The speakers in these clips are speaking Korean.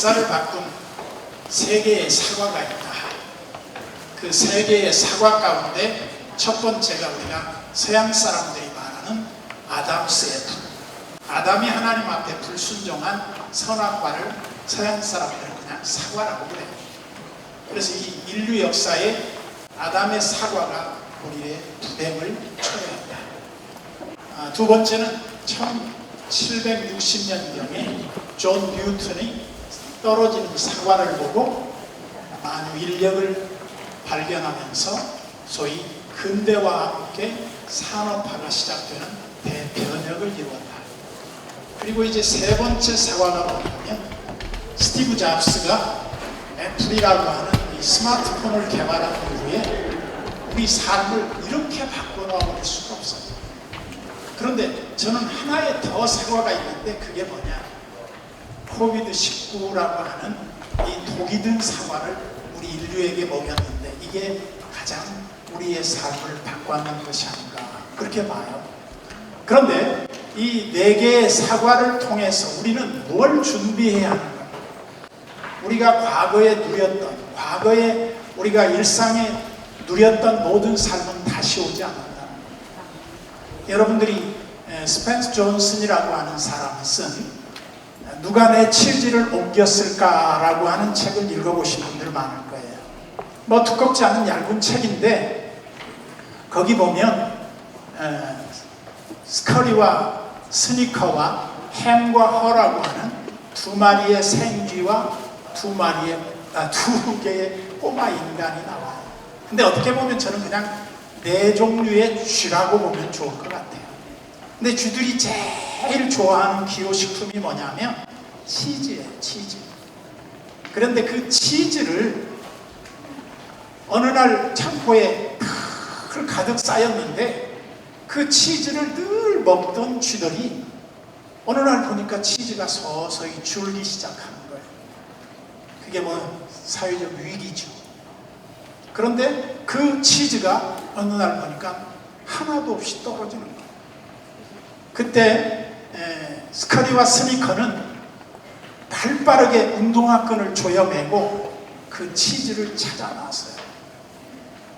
역사를 바꾼 세 개의 사과가 있다. 그 세 개의 사과 가운데 첫 번째가 우리가 서양 사람들이 말하는 아담스 애플. 아담이 하나님 앞에 불순종한 선악과를 서양 사람들은 그냥 사과라고 그래요. 그래서 이 인류 역사에 아담의 사과가 우리의 불행을 초래한다. 두 번째는 1760년경에 존 뉴턴이 떨어지는 사과를 보고 만유 인력을 발견하면서 소위 근대와 함께 산업화가 시작되는 대변혁을 이루었다. 그리고 이제 세 번째 사과가 뭐냐면 스티브 잡스가 애플이라고 하는 이 스마트폰을 개발한 이후에 우리 삶을 이렇게 바꿔놓아버릴 수가 없어요. 그런데 저는 하나의 더 사과가 있는데 그게 뭐냐, 코비드19라고 하는 이 독이 든 사과를 우리 인류에게 먹였는데 이게 가장 우리의 삶을 바꿔놓은 것이 아닌가 그렇게 봐요. 그런데 이 네 개의 사과를 통해서 우리는 뭘 준비해야 하는가? 우리가 과거에 누렸던, 과거에 우리가 일상에 누렸던 모든 삶은 다시 오지 않는다. 여러분들이 스펜서 존슨이라고 하는 사람이 쓴 누가 내 치즈를 옮겼을까라고 하는 책을 읽어보신 분들 많을 거예요. 뭐 두껍지 않은 얇은 책인데 거기 보면 스커리와 스니커와 햄과 허라고 하는 두 마리의 생쥐와 두 개의 꼬마 인간이 나와요. 근데 어떻게 보면 저는 그냥 네 종류의 쥐라고 보면 좋을 것 같아요. 근데 쥐들이 제일 좋아하는 기호식품이 뭐냐면 치즈예요, 치즈. 그런데 그 치즈를 어느 날 창고에 가득 쌓였는데 그 치즈를 늘 먹던 쥐들이 어느 날 보니까 치즈가 서서히 줄기 시작하는 거예요. 그게 뭐 사회적 위기죠. 그런데 그 치즈가 어느 날 보니까 하나도 없이 떨어지는 거예요. 그때 스커리와 스니커는 발빠르게 운동화끈을 조여매고 그 치즈를 찾아 나왔어요.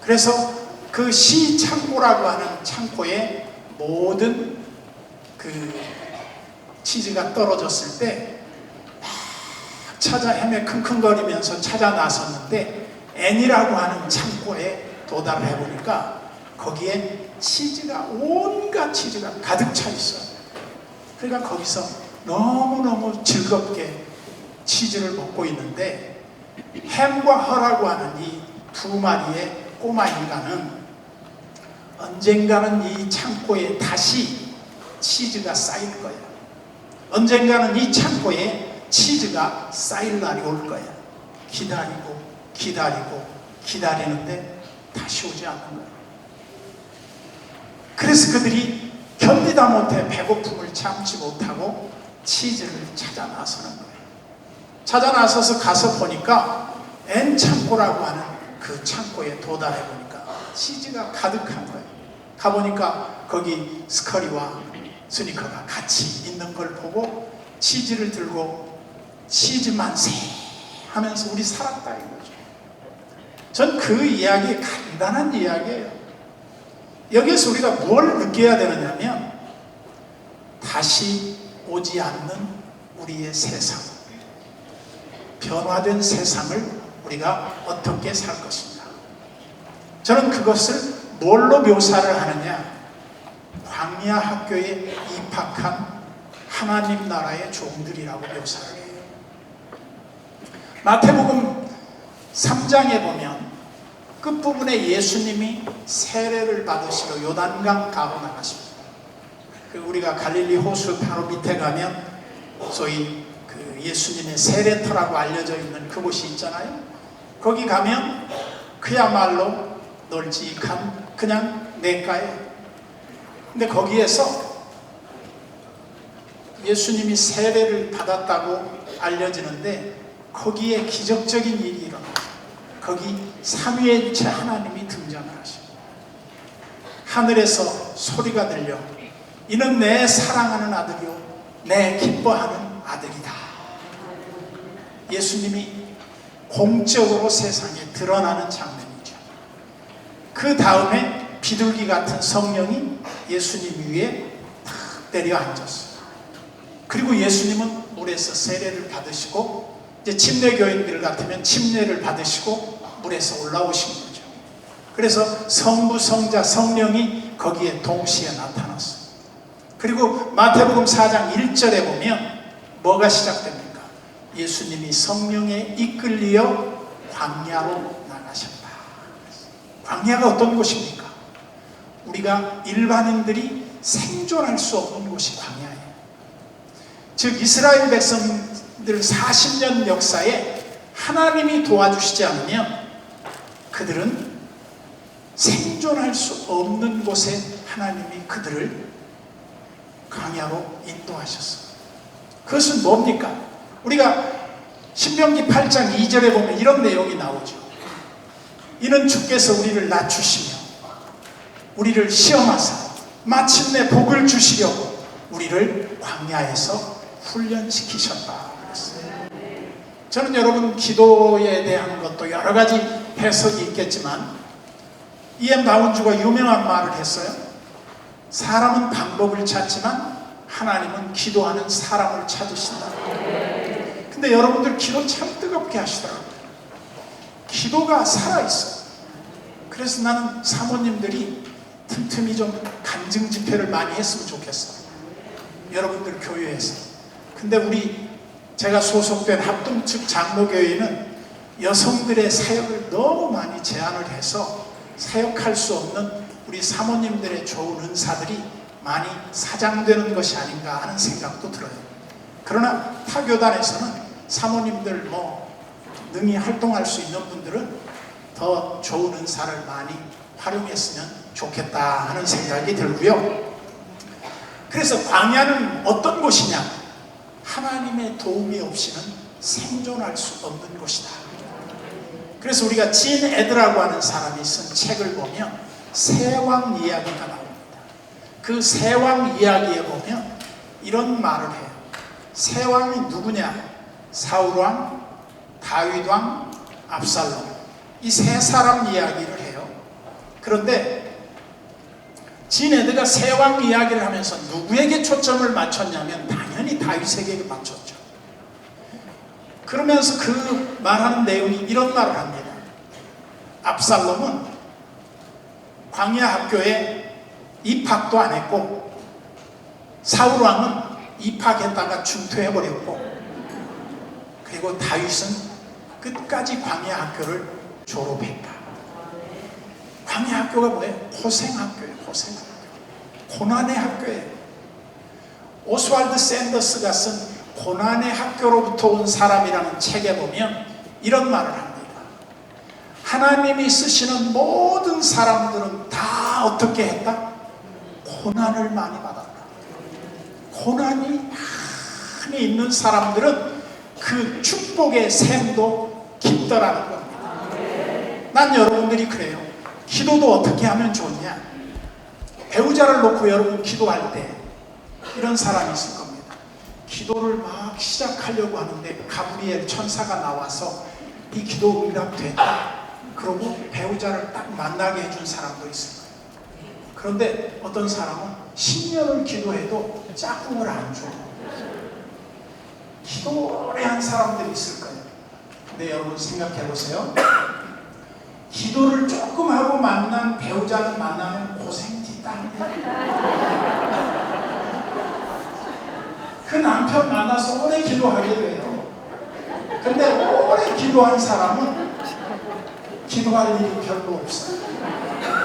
그래서 그 시창고라고 하는 창고에 모든 그 치즈가 떨어졌을 때 막 찾아 헤매 킁킁거리면서 찾아 나섰는데 N이라고 하는 창고에 도달을 해보니까 거기에 치즈가, 온갖 치즈가 가득 차 있어요. 그러니까 거기서 너무너무 즐겁게 치즈를 먹고 있는데 햄과 허라고 하는 이 두 마리의 꼬마 인간은 언젠가는 이 창고에 다시 치즈가 쌓일 거예요. 언젠가는 이 창고에 치즈가 쌓일 날이 올 거예요. 기다리고 기다리고 기다리는데 다시 오지 않는 거예요. 그래서 그들이 견디다 못해 배고픔을 참지 못하고 치즈를 찾아 나서는 거예요. 찾아 나서서 가서 보니까 N 창고라고 하는 그 창고에 도달해 보니까 치즈가 가득한 거예요. 가보니까 거기 스커리와 스니커가 같이 있는 걸 보고 치즈를 들고 치즈 만세 하면서 우리 살았다 이거죠. 전 그 이야기 간단한 이야기예요. 여기에서 우리가 뭘 느껴야 되느냐면 다시 오지 않는 우리의 세상, 변화된 세상을 우리가 어떻게 살 것인가. 저는 그것을 뭘로 묘사를 하느냐, 광야 학교에 입학한 하나님 나라의 종들이라고 묘사를 해요. 마태복음 3장에 보면 끝부분에 예수님이 세례를 받으시러 요단강 가로 나가십니다. 우리가 갈릴리 호수 바로 밑에 가면 소위 그 예수님의 세례터라고 알려져 있는 그곳이 있잖아요. 거기 가면 그야말로 널찍한 그냥 냇가에, 근데 거기에서 예수님이 세례를 받았다고 알려지는데 거기에 기적적인 일이 일어나요. 거기 삼위일체 하나님이 등장을 하십니다. 하늘에서 소리가 들려 이는 내 사랑하는 아들이요 내 기뻐하는 아들이다. 예수님이 공적으로 세상에 드러나는 장면이죠. 그 다음에 비둘기 같은 성령이 예수님 위에 탁 내려 앉았어요. 그리고 예수님은 물에서 세례를 받으시고, 이제 침례교인들 같으면 침례를 받으시고 물에서 올라오신 거죠. 그래서 성부, 성자, 성령이 거기에 동시에 나타났어요. 그리고 마태복음 4장 1절에 보면 뭐가 시작됩니까? 예수님이 성령에 이끌려 광야로 나가셨다. 광야가 어떤 곳입니까? 우리가 일반인들이 생존할 수 없는 곳이 광야예요. 즉 이스라엘 백성들 40년 역사에 하나님이 도와주시지 않으면 그들은 생존할 수 없는 곳에 하나님이 그들을 광야로 인도하셨어요. 그것은 뭡니까? 우리가 신명기 8장 2절에 보면 이런 내용이 나오죠. 이는 주께서 우리를 낮추시며 우리를 시험하사 마침내 복을 주시려고 우리를 광야에서 훈련시키셨다 그랬어요. 저는 여러분 기도에 대한 것도 여러 가지 해석이 있겠지만 E.M. 바운주가 유명한 말을 했어요. 사람은 방법을 찾지만 하나님은 기도하는 사람을 찾으신다. 근데 여러분들 기도 참 뜨겁게 하시더라고요. 기도가 살아있어요. 그래서 나는 사모님들이 틈틈이 좀 간증 집회를 많이 했으면 좋겠어요. 여러분들 교회에서. 근데 제가 소속된 합동측 장로교회는 여성들의 사역을 너무 많이 제한을 해서 사역할 수 없는 우리 사모님들의 좋은 은사들이 많이 사장되는 것이 아닌가 하는 생각도 들어요. 그러나 타교단에서는 사모님들 능히 활동할 수 있는 분들은 더 좋은 은사를 많이 활용했으면 좋겠다 하는 생각이 들고요. 그래서 광야는 어떤 곳이냐? 하나님의 도움이 없이는 생존할 수 없는 곳이다. 그래서 우리가 진 에드라고 하는 사람이 쓴 책을 보면 세왕 이야기가 나옵니다. 그 세왕 이야기에 보면 이런 말을 해요. 세왕이 누구냐? 사울왕, 다윗왕, 압살롬. 이 세 사람 이야기를 해요. 그런데 진 에드가 세왕 이야기를 하면서 누구에게 초점을 맞췄냐면 당연히 다윗에게 맞췄죠. 그러면서 그 말하는 내용이 이런 말을 합니다. 압살롬은 광야 학교에 입학도 안 했고 사울왕은 입학했다가 중퇴해버렸고 그리고 다윗은 끝까지 광야 학교를 졸업했다. 광야 학교가 뭐예요? 고생학교예요. 고생학교. 고난의 학교예요. 오스왈드 샌더스가 쓴 고난의 학교로부터 온 사람이라는 책에 보면 이런 말을 합니다. 하나님이 쓰시는 모든 사람들은 다 어떻게 했다? 고난을 많이 받았다. 고난이 많이 있는 사람들은 그 축복의 샘도 깊더라는 겁니다. 난 여러분들이 그래요. 기도도 어떻게 하면 좋냐? 배우자를 놓고 여러분 기도할 때 이런 사람이 있을 겁니다. 기도를 막 시작하려고 하는데 가브리엘 천사가 나와서 이 기도 응답됐다. 그러고 배우자를 딱 만나게 해준 사람도 있을 거예요. 그런데 어떤 사람은 10년을 기도해도 짝꿍을 안 줘. 기도 오래 한 사람들이 있을 거예요. 근데 여러분 생각해 보세요. 기도를 조금 하고 만난 배우자는 만나면 고생지 땅이야. 그 남편 만나서 오래 기도하게 돼요. 근데 오래 기도한 사람은 기도할 일이 별로 없어요.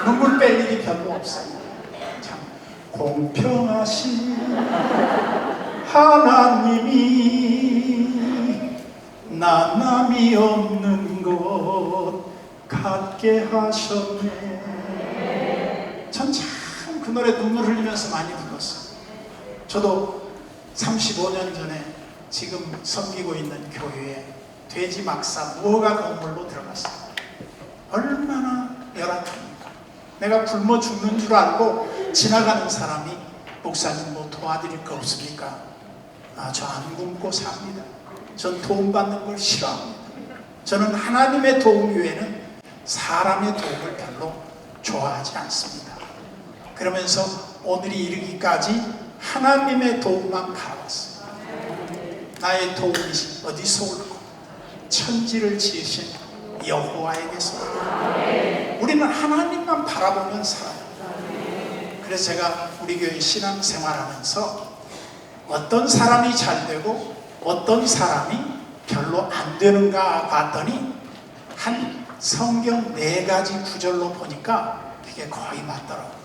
눈물 뺄 일이 별로 없어요. 참 공평하신 하나님이 나 남이 없는 것 갖게 하셨네. 전 참 그 노래 눈물 흘리면서 많이 불렀어요. 저도 35년 전에 지금 섬기고 있는 교회에 돼지 막사 무허가 건물로 들어갔어요. 얼마나 열악합니까? 내가 굶어 죽는 줄 알고 지나가는 사람이 목사님 뭐 도와드릴 거 없습니까? 저 안 굶고 삽니다. 전 도움받는 걸 싫어합니다. 저는 하나님의 도움 외에는 사람의 도움을 별로 좋아하지 않습니다. 그러면서 오늘이 이르기까지 하나님의 도움만 바라봤어요. 나의 도움이 어디서 올까? 천지를 지으신 여호와에게서. 우리는 하나님만 바라보면 살아요. 그래서 제가 우리 교회 신앙생활하면서 어떤 사람이 잘 되고 어떤 사람이 별로 안 되는가 봤더니 한 성경 4가지 구절로 보니까 그게 거의 맞더라고요.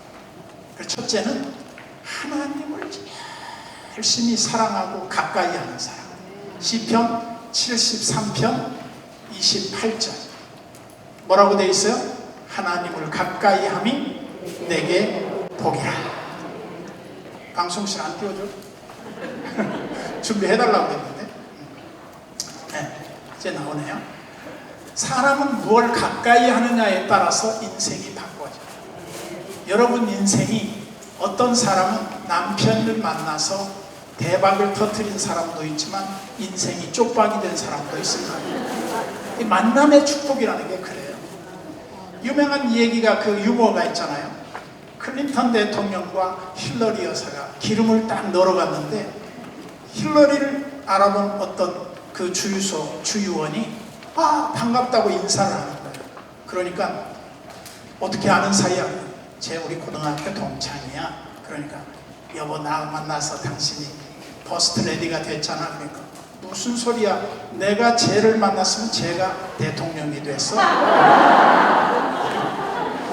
첫째는 하나님을 열심히 사랑하고 가까이 하는 사람. 시편 73편 28절 뭐라고 되어 있어요? 하나님을 가까이 함이 내게 복이라. 방송실 안 띄워줘? 준비해달라고 했는데 이제 나오네요. 사람은 무엇을 가까이 하느냐에 따라서 인생이 바꿔져요. 여러분 인생이 어떤 사람은 남편을 만나서 대박을 터뜨린 사람도 있지만 인생이 쪽박이 된 사람도 있습니다. 이 만남의 축복이라는 게 그래요. 유명한 얘기가 그 유머가 있잖아요. 클린턴 대통령과 힐러리 여사가 기름을 딱 넣어갔는데 힐러리를 알아본 어떤 그 주유소 주유원이 반갑다고 인사를 하는 거예요. 그러니까 어떻게 아는 사이야? 쟤 우리 고등학교 동창이야. 그러니까 여보 나 만나서 당신이 퍼스트 레디가 됐잖아. 그러니까 무슨 소리야? 내가 쟤를 만났으면 쟤가 대통령이 됐어.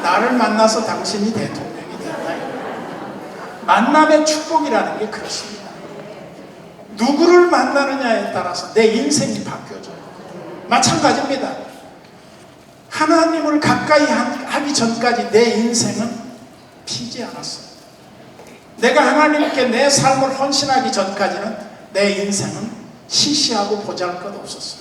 나를 만나서 당신이 대통령이 됐다. 만남의 축복이라는 게 그렇습니다. 누구를 만나느냐에 따라서 내 인생이 바뀌어져요. 마찬가지입니다. 하나님을 가까이 하기 전까지 내 인생은 피지 않았어요. 내가 하나님께 내 삶을 헌신하기 전까지는 내 인생은 시시하고 보잘것없었어요.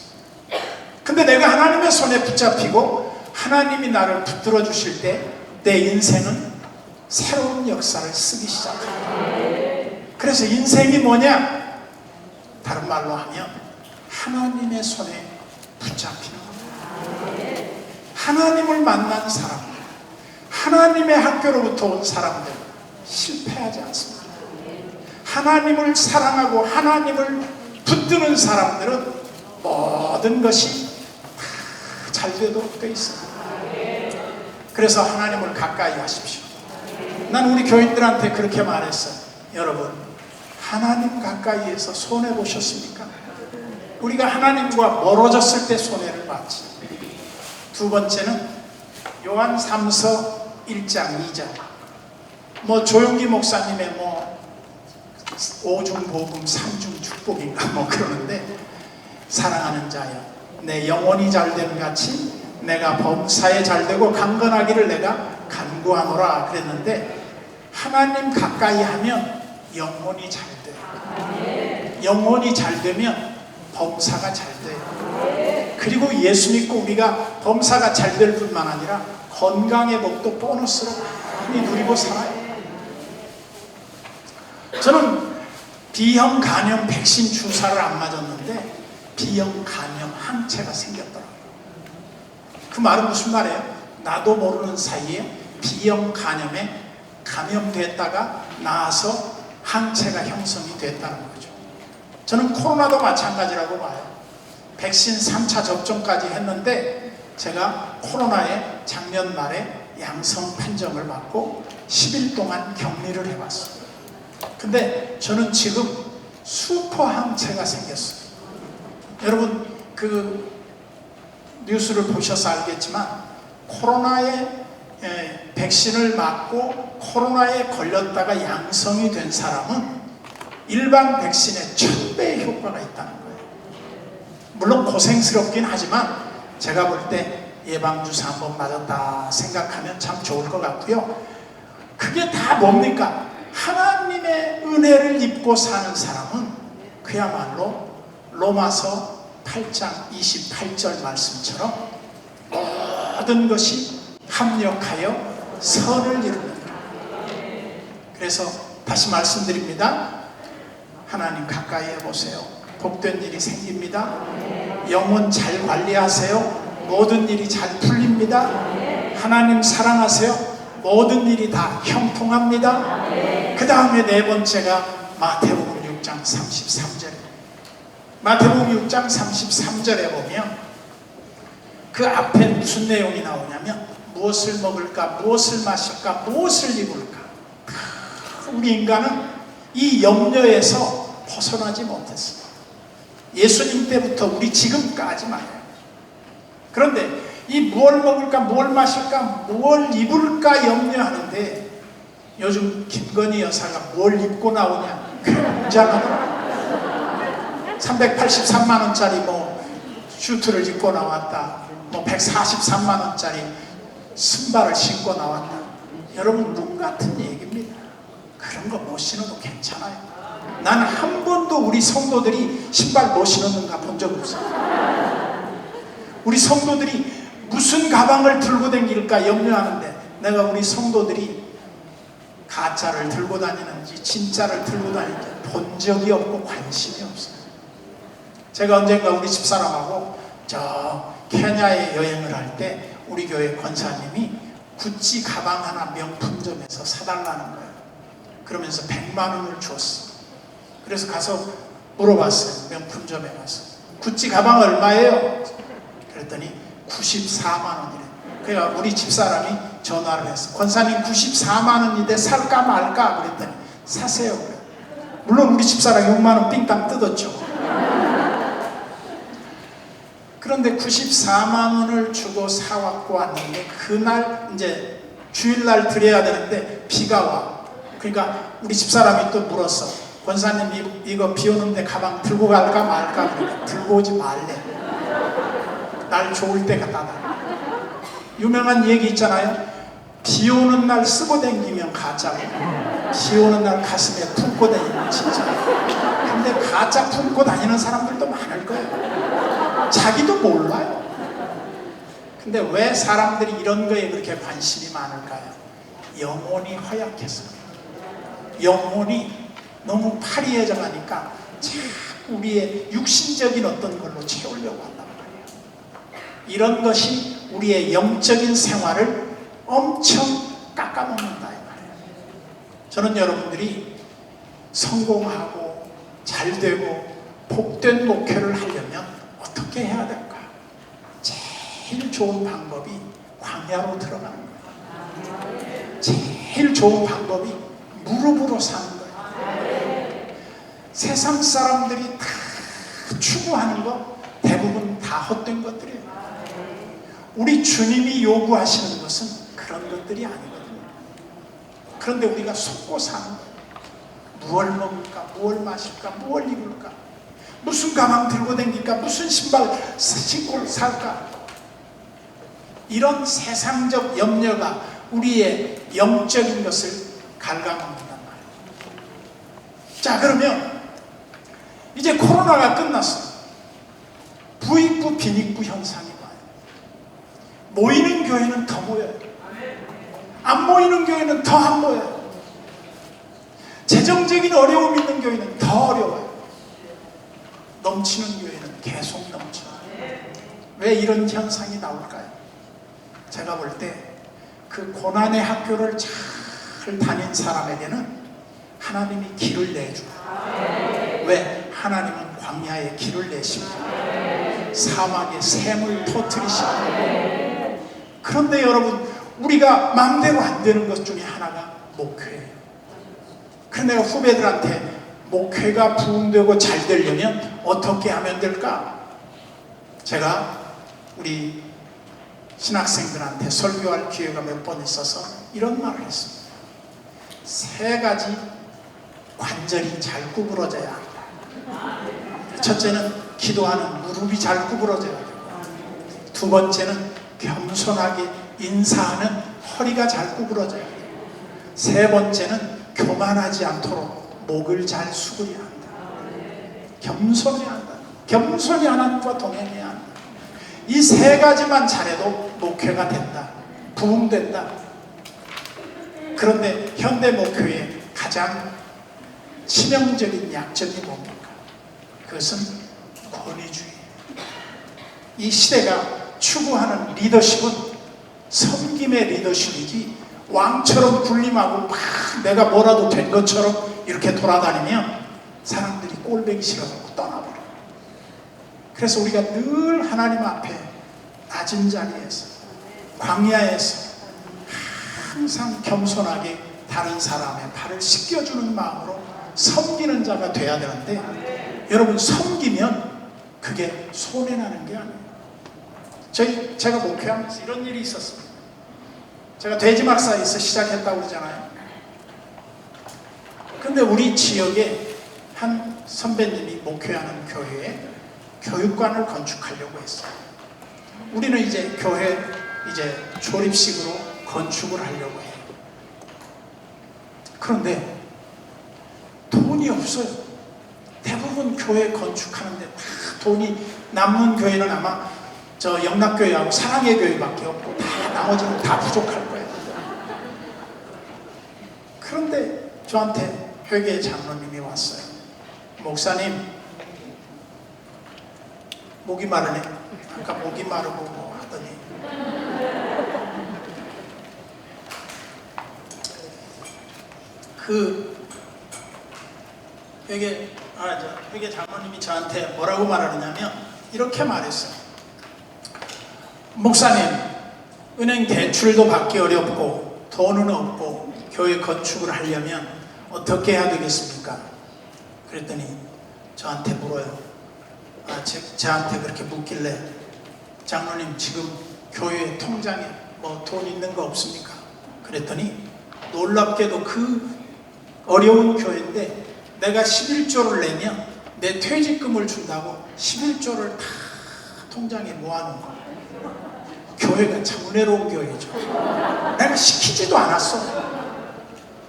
근데 내가 하나님의 손에 붙잡히고 하나님이 나를 붙들어 주실 때 내 인생은 새로운 역사를 쓰기 시작합니다. 그래서 인생이 뭐냐? 다른 말로 하면 하나님의 손에 붙잡히는 겁니다. 하나님을 만난 사람들, 하나님의 학교로부터 온 사람들 실패하지 않습니다. 하나님을 사랑하고 하나님을 붙드는 사람들은 모든 것이 다 잘 되도록 되어 있습니다. 그래서 하나님을 가까이 하십시오. 난 우리 교인들한테 그렇게 말했어요. 여러분, 하나님 가까이에서 손해보셨습니까? 우리가 하나님과 멀어졌을 때 손해를 봤지. 두 번째는 요한 3서 1장 2절. 조용기 목사님의 5중 복음 3중 축복인가 그러는데, 사랑하는 자여, 내 영혼이 잘됨 같이 내가 범사에 잘되고 강건하기를 내가 간구하노라 그랬는데, 하나님 가까이 하면 영혼이 잘 돼요. 영혼이 잘 되면 범사가 잘 돼요. 그리고 예수 믿고 우리가 범사가 잘 될 뿐만 아니라 건강의 복도 보너스로 많이 누리고 살아요. 저는 B형 간염 백신 주사를 안 맞았는데 B형 간염 항체가 생겼더라고요. 그 말은 무슨 말이에요? 나도 모르는 사이에 B형 간염에 감염됐다가 나아서 항체가 형성이 됐다는 거죠. 저는 코로나도 마찬가지라고 봐요. 백신 3차 접종까지 했는데 제가 코로나에 작년 말에 양성 판정을 받고 10일 동안 격리를 해봤어요. 근데 저는 지금 슈퍼 항체가 생겼어요. 여러분 그 뉴스를 보셔서 알겠지만 코로나에 백신을 맞고 코로나에 걸렸다가 양성이 된 사람은 일반 백신의 1000배의 효과가 있다는 거예요. 물론 고생스럽긴 하지만 제가 볼 때 예방주사 한번 맞았다 생각하면 참 좋을 것 같고요. 그게 다 뭡니까? 하나님의 은혜를 입고 사는 사람은 그야말로 로마서 8장 28절 말씀처럼 모든 것이 합력하여 선을 이룹니다. 그래서 다시 말씀드립니다. 하나님 가까이 해보세요. 복된 일이 생깁니다. 영혼 잘 관리하세요. 모든 일이 잘 풀립니다. 하나님 사랑하세요. 모든 일이 다 형통합니다. 그 다음에 네 번째가 마태복음 6장 33절. 마태복음 6장 33절에 보면 그 앞에 무슨 내용이 나오냐면 무엇을 먹을까, 무엇을 마실까, 무엇을 입을까. 우리 인간은 이 염려에서 벗어나지 못했어요. 예수님 때부터 우리 지금까지 말이에요. 그런데 이 무엇을 먹을까, 무엇을 마실까, 무엇을 입을까 염려하는데 요즘 김건희 여사가 뭘 입고 나오냐 굉장하더라고요. 383만원짜리 뭐 슈트를 입고 나왔다, 뭐 143만원짜리 신발을 신고 나왔다. 여러분 눈 같은 얘기입니다. 그런 거 못 신어도 괜찮아요. 난 한 번도 우리 성도들이 신발 못 신었는가 본 적 없어요. 우리 성도들이 무슨 가방을 들고 다닐까 염려하는데 내가 우리 성도들이 가짜를 들고 다니는지 진짜를 들고 다니는지 본 적이 없고 관심이 없어요. 제가 언젠가 우리 집사람하고 저 케냐에 여행을 할 때 우리 교회 권사님이 구찌 가방 하나 명품점에서 사달라는 거예요. 그러면서 100만 원을 줬어. 그래서 가서 물어봤어요. 명품점에 가서 구찌 가방 얼마예요? 그랬더니 94만 원이래. 그러니까 우리 집사람이 전화를 했어. 권사님 94만 원인데 살까 말까? 그랬더니 사세요. 그래. 물론 우리 집사람 6만 원 삥땅 뜯었죠. 그런데 94만 원을 주고 사왔고 왔는데 그날 이제 주일날 드려야 되는데 비가 와. 그러니까 우리 집사람이 또 물었어. 권사님 이거 비 오는데 가방 들고 갈까 말까? 그래. 들고 오지 말래. 날 좋을 때 갖다 놔. 유명한 얘기 있잖아요. 비 오는 날 쓰고 다니면 가짜고 비 오는 날 가슴에 품고 다니면 진짜. 근데 가짜 품고 다니는 사람들도 많을 거예요. 자기도 몰라요. 근데 왜 사람들이 이런 거에 그렇게 관심이 많을까요? 영혼이 허약해서. 영혼이 너무 파리해져 가니까 자꾸 우리의 육신적인 어떤 걸로 채우려고 한단 말이에요. 이런 것이 우리의 영적인 생활을 엄청 깎아먹는다 이 말이에요. 저는 여러분들이 성공하고 잘되고 복된 목회를 하려면 어떻게 해야 될까? 제일 좋은 방법이 광야로 들어가는 거예요. 제일 좋은 방법이 무릎으로 사는 거예요. 세상 사람들이 다 추구하는 거 대부분 다 헛된 것들이에요. 우리 주님이 요구하시는 것은 그런 것들이 아니거든요. 그런데 우리가 속고 사는 거예요. 무엇을 먹을까, 무엇을 마실까, 무엇을 입을까, 무슨 가방 들고 다닐까, 무슨 신발 신고 살까. 이런 세상적 염려가 우리의 영적인 것을 갉아먹는단 말이에요. 자, 그러면 이제 코로나가 끝났어. 부익부 빈익부 현상이 와요. 모이는 교회는 더 모여요. 안 모이는 교회는 더 안 모여요. 재정적인 어려움 있는 교회는 더 어려워요. 넘치는 교회는 계속 넘쳐요. 왜 이런 현상이 나올까요? 제가 볼 때 그 고난의 학교를 잘 다닌 사람에게는 하나님이 길을 내줘요. 왜? 하나님은 광야에 길을 내십니다. 사막에 샘을 터뜨리십니다. 그런데 여러분, 우리가 마음대로 안 되는 것 중에 하나가 목회예요. 그런데 내가 후배들한테 목회가 부흥되고 잘 되려면 어떻게 하면 될까? 제가 우리 신학생들한테 설교할 기회가 몇 번 있어서 이런 말을 했습니다. 3가지 관절이 잘 구부러져야 한다. 첫째는 기도하는 무릎이 잘 구부러져야 되고, 2번째는 겸손하게 인사하는 허리가 잘 구부러져야 되고, 3번째는 교만하지 않도록 목을 잘 숙여야 한다. 겸손해야 한다. 겸손히 하나님과 동행해야 한다. 이 3가지만 잘해도 목회가 된다. 부흥된다. 그런데 현대 목회의 가장 치명적인 약점이 뭡니까? 그것은 권위주의. 이 시대가 추구하는 리더십은 섬김의 리더십이지, 왕처럼 군림하고 막 내가 뭐라도 된 것처럼 이렇게 돌아다니면 사람들이 꼴보기 싫어서 떠나버려. 그래서 우리가 늘 하나님 앞에 낮은 자리에서, 광야에서 항상 겸손하게 다른 사람의 발을 씻겨주는 마음으로 섬기는 자가 돼야 되는데, 여러분, 섬기면 그게 손해나는 게 아니에요. 제가 목회하면서 이런 일이 있었습니다. 제가 돼지막사에서 시작했다고 그러잖아요. 근데 우리 지역에 한 선배님이 목회하는 교회에 교육관을 건축하려고 했어요. 우리는 이제 교회 조립식으로 건축을 하려고 해요. 그런데 돈이 없어요. 대부분 교회 건축하는데 다 돈이 남는 교회는 아마 저 영락교회하고 사랑의 교회밖에 없고, 다 나머지는 다 부족할 거예요. 그런데 저한테 회계 장로님이 왔어요. 목사님, 목이 마르네. 아까 목이 마르고 뭐 하더니, 회계 장로님이 저한테 뭐라고 말하느냐면 이렇게 말했어요. 목사님, 은행 대출도 받기 어렵고 돈은 없고 교회 건축을 하려면 어떻게 해야 되겠습니까? 그랬더니 저한테 물어요. 저한테 그렇게 묻길래, 장로님, 지금 교회 통장에 뭐 돈 있는 거 없습니까? 그랬더니 놀랍게도 그 어려운 교회인데 내가 11조를 내면 내 퇴직금을 준다고 11조를 다 통장에 모아놓은 거예요. 교회가 참 은혜로운 교회죠. 내가 시키지도 않았어.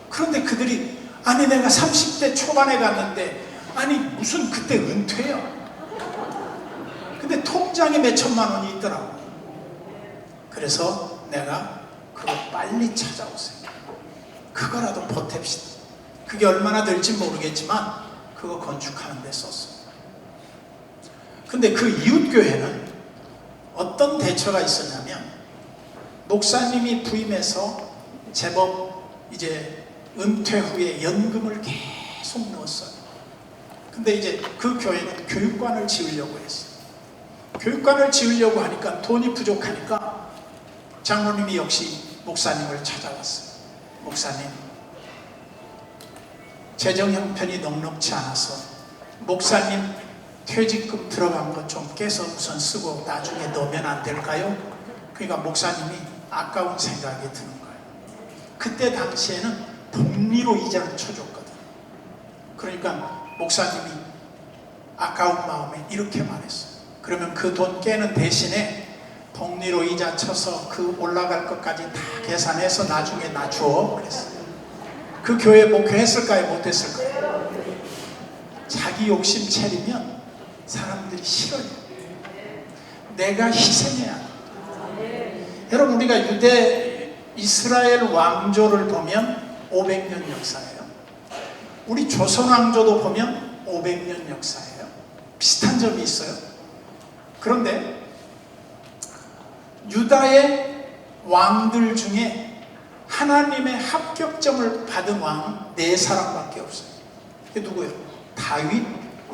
그런데 그들이, 아니 내가 30대 초반에 갔는데, 아니 무슨 그때 은퇴야. 근데 통장에 몇 천만 원이 있더라고. 그래서 내가 그거 빨리 찾아오세요. 그거라도 보탭시다. 그게 얼마나 될지 모르겠지만 그거 건축하는 데 썼어. 근데 그 이웃교회는 어떤 대처가 있었냐면, 목사님이 부임해서 제법 이제 은퇴 후에 연금을 계속 넣었어요. 근데 이제 그 교회는 교육관을 지으려고 했어요. 교육관을 지으려고 하니까 돈이 부족하니까 장로님이 역시 목사님을 찾아왔어요. 목사님, 재정 형편이 넉넉치 않아서 목사님 퇴직금 들어간 것 좀 깨서 우선 쓰고 나중에 넣으면 안 될까요? 그러니까 목사님이 아까운 생각이 드는 거예요. 그때 당시에는 복리로 이자를 쳐줬거든. 그러니까 목사님이 아까운 마음에 이렇게 말했어요. 그러면 그 돈 깨는 대신에 복리로 이자 쳐서 그 올라갈 것까지 다 계산해서 나중에 나 줘. 그랬어요. 그 교회 목회했을까요? 못했을까요? 자기 욕심 차리면 사람들이 싫어요. 내가 희생해야 돼. 여러분, 우리가 이스라엘 왕조를 보면 500년 역사예요. 우리 조선 왕조도 보면 500년 역사예요. 비슷한 점이 있어요. 그런데 유다의 왕들 중에 하나님의 합격점을 받은 왕은 4사람밖에 없어요. 그게 누구예요? 다윗,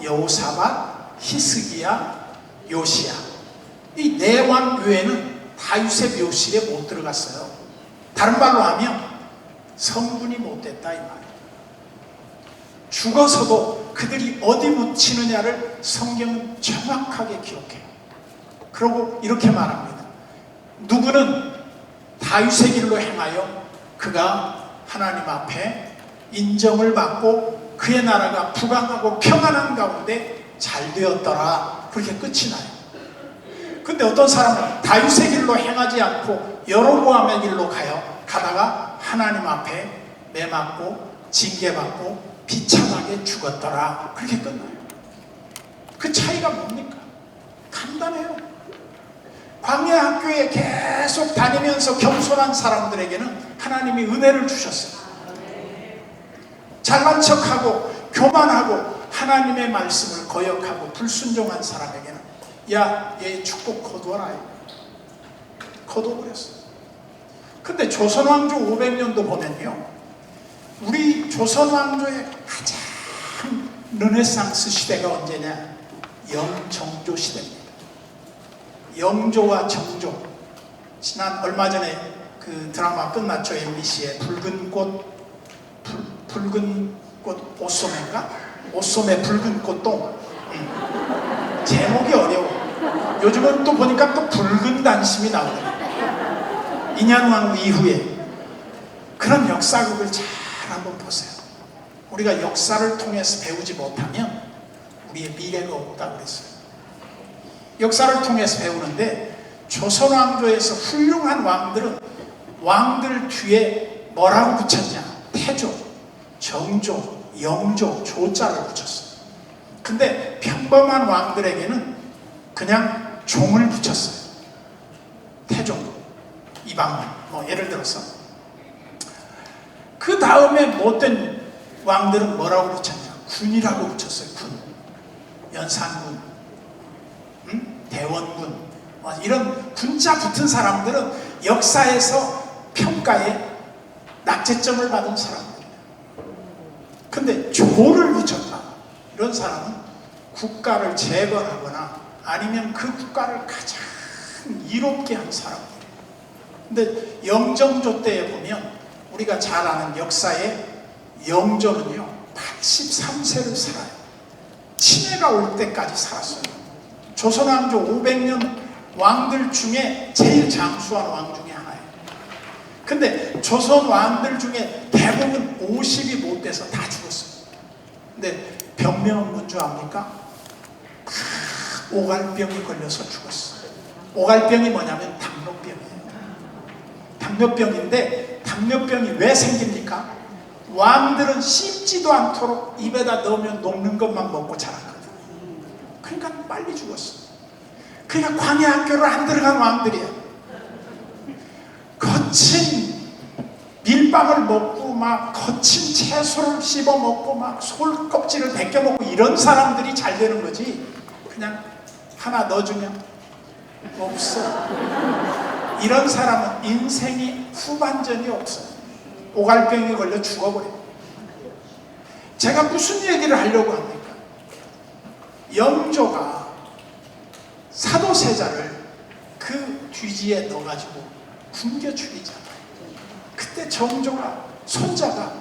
여호사밧, 히스기야, 요시야. 이 4왕 외에는 다윗의 묘실에 못 들어갔어요. 다른 말로 하면 성분이 못됐다 이 말이에요. 죽어서도 그들이 어디 묻히느냐를 성경은 정확하게 기록해요. 그리고 이렇게 말합니다. 누구는 다윗의 길로 행하여 그가 하나님 앞에 인정을 받고 그의 나라가 부강하고 평안한 가운데 잘 되었더라. 그렇게 끝이 나요. 근데 어떤 사람은 다윗의 길로 행하지 않고 여로보암의 길로 가다가 하나님 앞에 매맞고 징계받고 비참하게 죽었더라. 그렇게 끝나요. 그 차이가 뭡니까? 간단해요. 광야 학교에 계속 다니면서 겸손한 사람들에게는 하나님이 은혜를 주셨어요. 잘난 척하고 교만하고 하나님의 말씀을 거역하고 불순종한 사람에게는 야, 얘 축복 거두어라. 거둬버렸어요. 근데 조선왕조 500년도 보면요, 우리 조선왕조의 가장 르네상스 시대가 언제냐? 영정조 시대입니다. 영조와 정조. 지난 얼마 전에 그 드라마 끝났죠. MBC의 붉은 꽃 옷소매인가? 옷소매 붉은 꽃동. 제목이 어려워. 요즘은 또 보니까 또 붉은 단심이 나오더라고요. 인현왕후 이후에. 그런 역사극을 잘 한번 보세요. 우리가 역사를 통해서 배우지 못하면 우리의 미래가 없다고 그랬어요. 역사를 통해서 배우는데 조선왕조에서 훌륭한 왕들은 왕들 뒤에 뭐라고 붙였냐? 태조, 정조, 영조, 조자를 붙였어요. 근데 평범한 왕들에게는 그냥 종을 붙였어요. 태종, 이방원, 뭐 예를 들어서. 그 다음에 못된 왕들은 뭐라고 붙였냐? 군이라고 붙였어요. 군, 연산군, 대원군, 이런 군자 붙은 사람들은 역사에서 평가에 낙제점을 받은 사람들이에요. 근데 조를 붙였다. 이런 사람은 국가를 재건하거나 아니면 그 국가를 가장 이롭게 한 사람들이에요. 근데 영정조 때에 보면 우리가 잘 아는 역사에 영조는요 83세를 살아요. 치매가 올 때까지 살았어요. 조선왕조 500년 왕들 중에 제일 장수한 왕 중에 하나예요. 근데 조선 왕들 중에 대부분 50이 못 돼서 다 죽었어요. 근데 병명은 뭔지 압니까? 오갈병이 걸려서 죽었어요. 오갈병이 뭐냐면 당뇨병이에요. 당뇨병인데 당뇨병이 왜 생깁니까? 왕들은 씹지도 않도록 입에다 넣으면 녹는 것만 먹고 자랐거든요. 그러니까 빨리 죽었어요. 그러니까 광야 학교를 안 들어간 왕들이에요. 거친 밀빵을 먹고 막 거친 채소를 씹어 먹고 막 솔 껍질을 벗겨 먹고 이런 사람들이 잘 되는 거지. 그냥 하나 넣어주면 없어. 이런 사람은 인생이 후반전이 없어요. 오갈병에 걸려 죽어버려요. 제가 무슨 얘기를 하려고 합니까? 영조가 사도세자를 그 뒤지에 넣어가지고 굶겨 죽이잖아요. 그때 정조가 손자가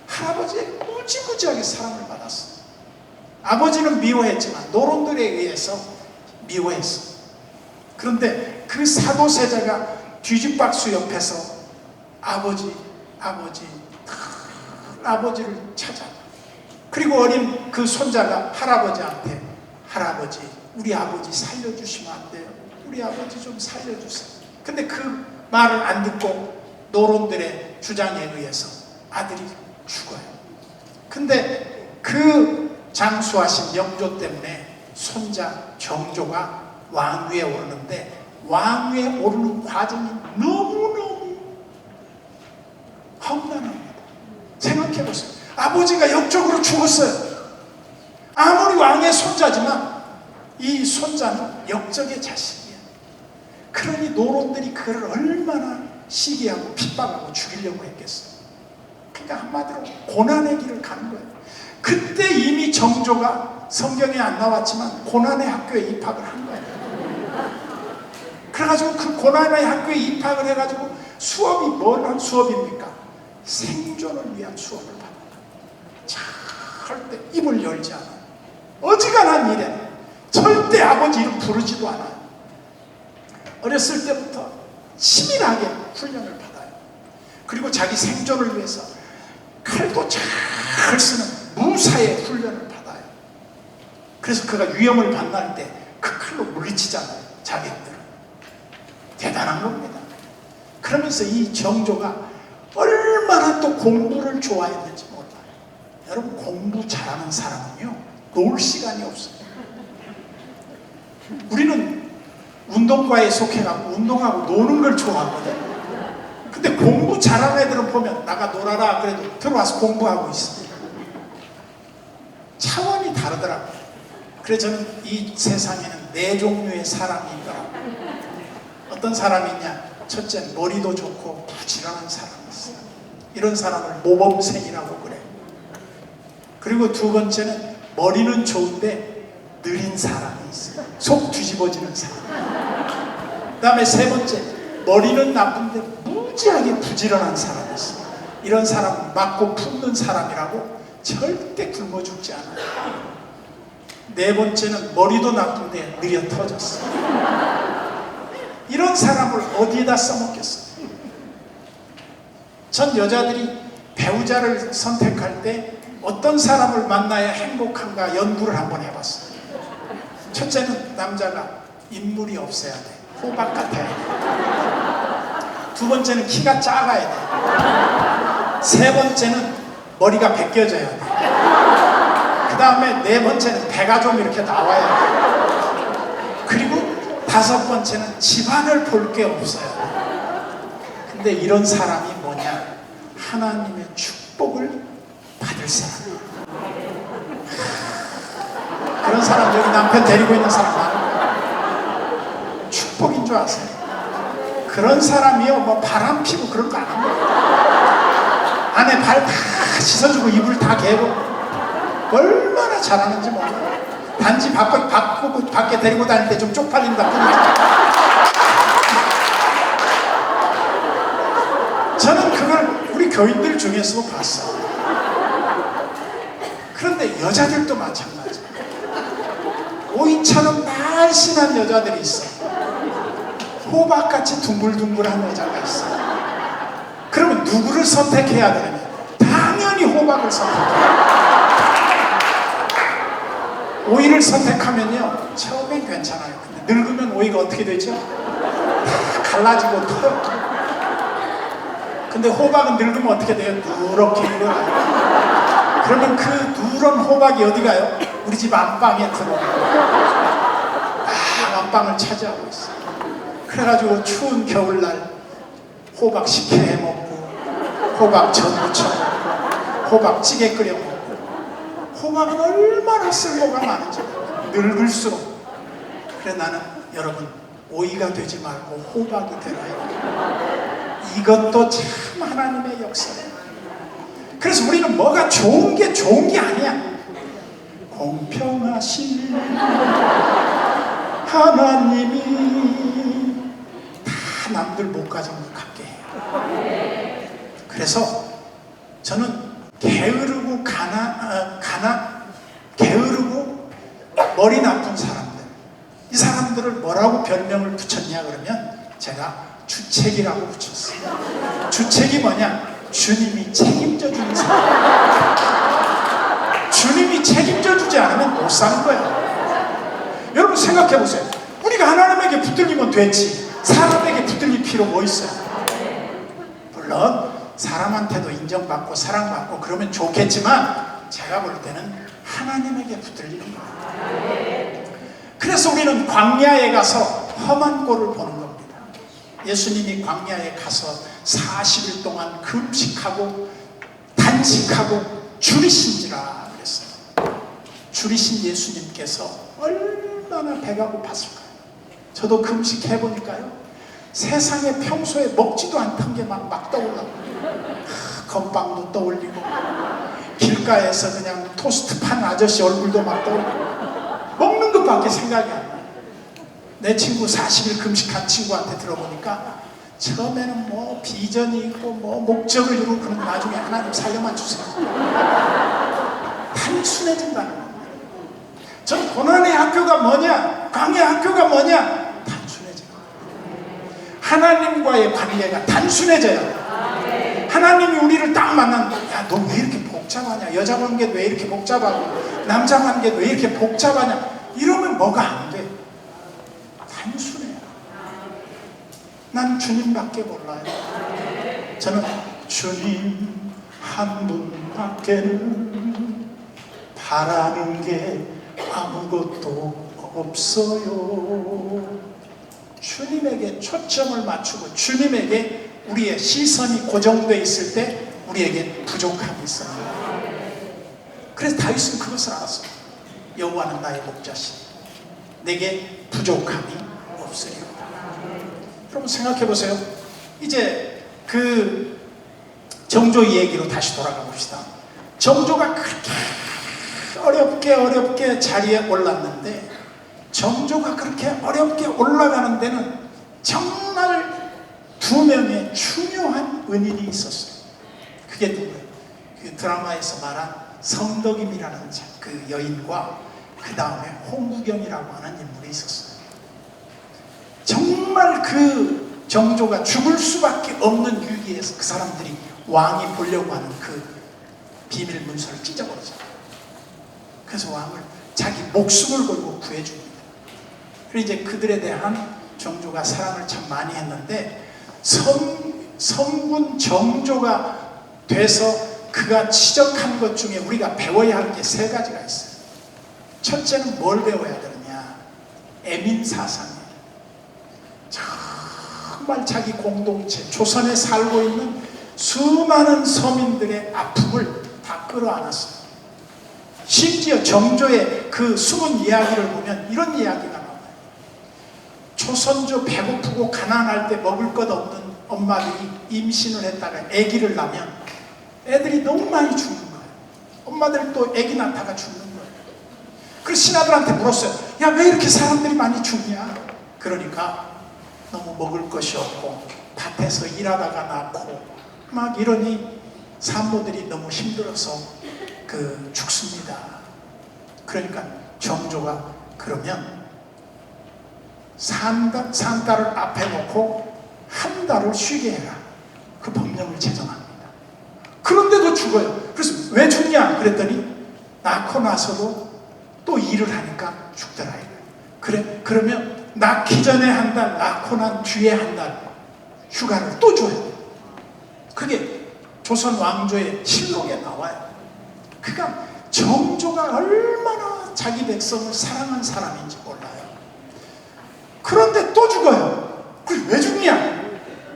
할아버지에게 무지무지하게 사랑을 받았어요. 아버지는 미워했지만 노론들에 의해서 미워했어요. 그런데 그 사도세자가 뒤집박수 옆에서 아버지를 찾아. 그리고 어린 그 손자가 할아버지한테 할아버지, 우리 아버지 살려주시면 안 돼요? 우리 아버지 좀 살려주세요. 근데 그 말을 안 듣고 노론들의 주장에 의해서 아들이 죽어요. 근데 그 장수하신 영조 때문에 손자 정조가 왕위에 오르는데 왕위에 오르는 과정이 너무너무 험난합니다. 생각해보세요. 아버지가 역적으로 죽었어요. 아무리 왕의 손자지만 이 손자는 역적의 자식이에요. 그러니 노론들이 그를 얼마나 시기하고 핍박하고 죽이려고 했겠어요. 그러니까 한마디로 고난의 길을 가는 거예요. 그때 이미 정조가 성경에 안 나왔지만 고난의 학교에 입학을 한 거예요. 그래가지고 그 고난의 학교에 입학을 해가지고 수업이 뭘 수업입니까? 생존을 위한 수업을 받아요. 절대 입을 열지 않아요. 어지간한 일에 절대 아버지 이름 부르지도 않아요. 어렸을 때부터 치밀하게 훈련을 받아요. 그리고 자기 생존을 위해서 칼도 잘 쓰는 무사의 훈련을 받아요. 그래서 그가 위험을 만날 때 그 칼로 물리치잖아요. 자기들은. 대단한 겁니다. 그러면서 이 정조가 얼마나 또 공부를 좋아했는지 몰라요. 여러분, 공부 잘하는 사람은요 놀 시간이 없어요. 우리는 운동과에 속해가지고 운동하고 노는 걸 좋아하거든. 근데 공부 잘하는 애들은 보면 나가 놀아라 그래도 들어와서 공부하고 있어. 차원이 다르더라고요. 그래서 저는 이 세상에는 네 종류의 사람이 있더라고요. 어떤 사람이 있냐? 첫째는 머리도 좋고 부지런한 사람이 있어요. 이런 사람을 모범생이라고 그래요. 그리고 두 번째는 머리는 좋은데 느린 사람이 있어요. 속 뒤집어지는 사람. 그 다음에 세 번째, 머리는 나쁜데 무지하게 부지런한 사람이 있어요. 이런 사람은 맞고 품는 사람이라고 절대 굶어 죽지 않아요. 네 번째는 머리도 나쁜데 느려 터졌어요. 이런 사람을 어디에다 써먹겠어요? 전 여자들이 배우자를 선택할 때 어떤 사람을 만나야 행복한가 연구를 한번 해봤어요. 첫째는 남자가 인물이 없어야 돼. 호박 같아야 돼. 두 번째는 키가 작아야 돼. 세 번째는 머리가 벗겨져야 돼. 그 다음에 네 번째는 배가 좀 이렇게 나와야 돼. 그리고 다섯 번째는 집안을 볼 게 없어야 돼. 근데 이런 사람이 뭐냐? 하나님의 축복을 받을 사람이에요. 그런 사람, 여기 남편 데리고 있는 사람 많아요. 축복인 줄 아세요? 그런 사람이요, 뭐 바람 피고 그런 거 안 합니다. 안에 발 다 씻어주고 이불 다 개고 얼마나 잘하는지 몰라요. 단지 밖에 데리고 다닐 때 좀 쪽팔린다 뿐이지. 저는 그걸 우리 교인들 중에서 봤어요. 그런데 여자들도 마찬가지예요. 오이처럼 날씬한 여자들이 있어요. 호박같이 둥글둥글한 여자가 있어요. 그러면 누구를 선택해야 되느냐? 당연히 호박을 선택해요. 오이를 선택하면요, 처음엔 괜찮아요. 근데 늙으면 오이가 어떻게 되죠? 다 갈라지고 터요. 근데 호박은 늙으면 어떻게 돼요? 누렇게 익어요. 그러면 그 누런 호박이 어디 가요? 우리 집 안방에 들어와요. 안방을 차지하고 있어요. 그래가지고 추운 겨울날 호박 식혜 해먹고 호박 전 무쳐 먹고 호박 찌개 끓여 먹고. 호박은 얼마나 쓸모가 많은지 늙을수록. 그래 나는 여러분 오이가 되지 말고 호박이 되라요. 이것도 참 하나님의 역사예요. 그래서 우리는 뭐가 좋은 게 아니야. 공평하신 하나님이 다 남들 못 가진 것 같게 해요. 그래서 저는 게으르고 게으르고 머리 나쁜 사람들, 이 사람들을 뭐라고 별명을 붙였냐 그러면 제가 주책이라고 붙였어요. 주책이 뭐냐? 주님이 책임져 주는 사람. 주님이 책임져 주지 않으면 못 사는 거예요. 여러분 생각해 보세요. 우리가 하나님에게 붙들리면 됐지, 사람에게 붙들릴 필요 뭐 있어요? 물론 사람한테도 인정받고 사랑받고 그러면 좋겠지만 제가 볼 때는 하나님에게 붙들리는 거예요. 그래서 우리는 광야에 가서 험한 꼴을 보는 겁니다. 예수님이 광야에 가서 40일 동안 금식하고 단식하고 줄이신지라 그랬어요. 줄이신 예수님께서 얼마나 배가 고팠을까요? 저도 금식해보니까요, 세상에 평소에 먹지도 않던 게 막 떠올라요. 건빵도 떠올리고 길가에서 그냥 토스트 판 아저씨 얼굴도 막 떠올리고 먹는 것밖에 생각이 안 나요. 내 친구 40일 금식한 친구한테 들어보니까 처음에는 뭐 비전이 있고 뭐 목적을 이루고 그런 나중에 하나님 살려만 주세요. 단순해진다는 겁니다. 전 고난의 학교가 뭐냐? 광야의 학교가 뭐냐? 단순해져요. 하나님과의 관계가 단순해져요. 하나님이 우리를 딱 만난, 야, 너 왜 이렇게 복잡하냐? 여자 관계도 왜 이렇게 복잡하고 남자 관계도 왜 이렇게 복잡하냐? 이러면 뭐가 안 돼. 단순해요. 난 주님밖에 몰라요. 저는 주님 한 분밖에는 바라는 게 아무것도 없어요. 주님에게 초점을 맞추고 주님에게 우리의 시선이 고정되어 있을 때 우리에게 부족함이 있어요. 그래서 다윗은 그것을 알았어요. 여호와는 나의 목자시니 내게 부족함이 없으리로다. 여러분 생각해 보세요. 이제 그 정조 얘기로 다시 돌아가 봅시다. 정조가 그렇게 어렵게 자리에 올랐는데, 정조가 그렇게 어렵게 올라가는 데는 정말 두 명의 중요한 은인이 있었어요. 그게 누구예요? 그 드라마에서 말한 성덕임이라는 그 여인과 그 다음에 홍구경이라고 하는 인물이 있었어요. 정말 그 정조가 죽을 수밖에 없는 위기에서 그 사람들이 왕이 보려고 하는 그 비밀 문서를 찢어버리잖아요. 그래서 왕을 자기 목숨을 걸고 구해줍니다. 그리고 이제 그들에 대한 정조가 사랑을 참 많이 했는데, 성군 정조가 돼서 그가 지적한 것 중에 우리가 배워야 할 게 세 가지가 있어요. 첫째는 뭘 배워야 되느냐? 애민사상이에요. 정말 자기 공동체, 조선에 살고 있는 수많은 서민들의 아픔을 다 끌어안았어요. 심지어 정조의 그 숨은 이야기를 보면 이런 이야기가 나와요. 조선조 배고프고 가난할 때 먹을 것 없는 엄마들이 임신을 했다가 아기를 낳으면 애들이 너무 많이 죽는 거예요. 엄마들 또 아기 낳다가 죽는 거예요. 그래서 신하들한테 물었어요. 야, 왜 이렇게 사람들이 많이 죽냐? 그러니까 너무 먹을 것이 없고 밭에서 일하다가 낳고 막 이러니 산모들이 너무 힘들어서 죽습니다. 그러니까 정조가 그러면 산딸을 앞에 놓고 한 달을 쉬게 해라. 그 법령을 제정합니다. 그런데도 죽어요. 그래서 왜 죽냐? 그랬더니 낳고 나서도 또 일을 하니까 죽더라. 그래, 그러면 낳기 전에 한 달, 낳고 난 뒤에 한 달 휴가를 또 줘요. 그게 조선 왕조의 실록에 나와요. 그러니까 정조가 얼마나 자기 백성을 사랑한 사람인지 몰라요. 그런데 또 죽어요. 그래, 왜 죽냐?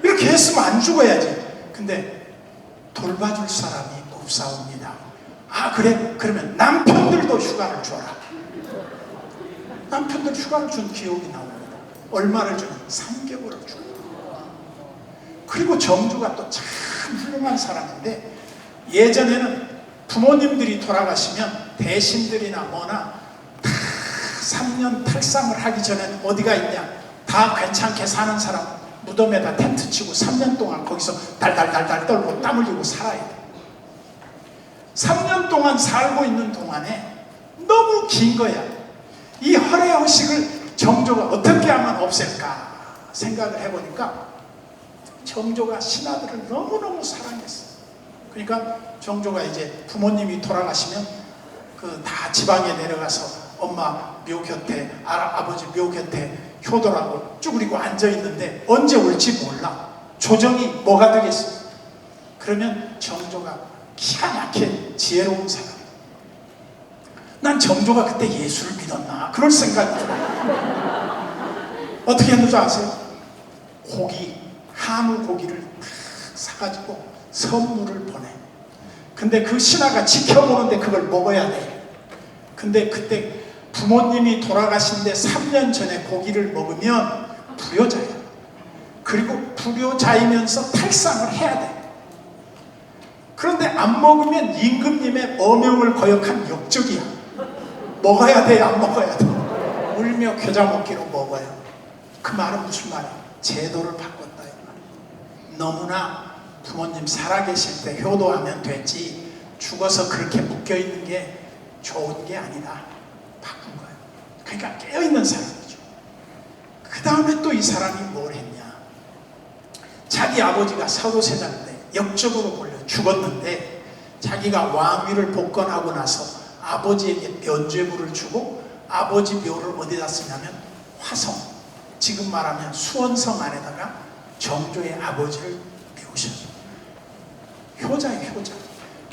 이렇게 했으면 안 죽어야지. 근데 돌봐줄 사람이 없사옵니다. 아, 그래? 그러면 남편들도 휴가를 줘라. 남편들 휴가를 준 기억이 나옵니다. 얼마를 주는? 3개월을 주고. 그리고 정조가 또 참 훌륭한 사람인데, 예전에는 부모님들이 돌아가시면 대신들이나 뭐나 다 3년 탈상을 하기 전에는 어디가 있냐? 다 괜찮게 사는 사람 무덤에다 텐트 치고 3년 동안 거기서 달달달달 떨고 땀 흘리고 살아야 돼. 3년 동안 살고 있는 동안에 너무 긴 거야. 이 허례허식을 정조가 어떻게 하면 없앨까 생각을 해보니까 정조가 신하들을 너무너무 사랑했어. 그러니까 정조가 이제 부모님이 돌아가시면 다 지방에 내려가서 엄마 묘 곁에, 아버지 묘 곁에 효도라고 쭈그리고 앉아있는데 언제 올지 몰라. 조정이 뭐가 되겠어? 그러면 정조가 기가 막히게 지혜로운 사람. 난 정조가 그때 예수를 믿었나? 그럴 생각이 들어요. 어떻게 했는지 아세요? 한우 고기를 사가지고 선물을 보내. 근데 그 신하가 지켜보는데 그걸 먹어야 돼. 근데 그때 부모님이 돌아가신데 3년 전에 고기를 먹으면 불효자예요. 그리고 불효자이면서 탈상을 해야 돼. 그런데 안 먹으면 임금님의 어명을 거역한 역적이야. 먹어야 돼, 안 먹어야 돼? 울며 겨자 먹기로 먹어요. 그 말은 무슨 말이야? 제도를 바꿨다. 너무나 부모님 살아계실 때 효도하면 됐지, 죽어서 그렇게 묶여있는 게 좋은 게 아니다. 바꾼 거예요. 그러니까 깨어있는 사람이죠. 그 다음에 또 이 사람이 뭘 했냐? 자기 아버지가 사도세자인데 역적으로 몰려 죽었는데 자기가 왕위를 복권하고 나서 아버지에게 면죄부를 주고 아버지 묘를 어디다 쓰냐면 화성, 지금 말하면 수원성 안에다가 정조의 아버지를 모셔요. 효자예요, 효자.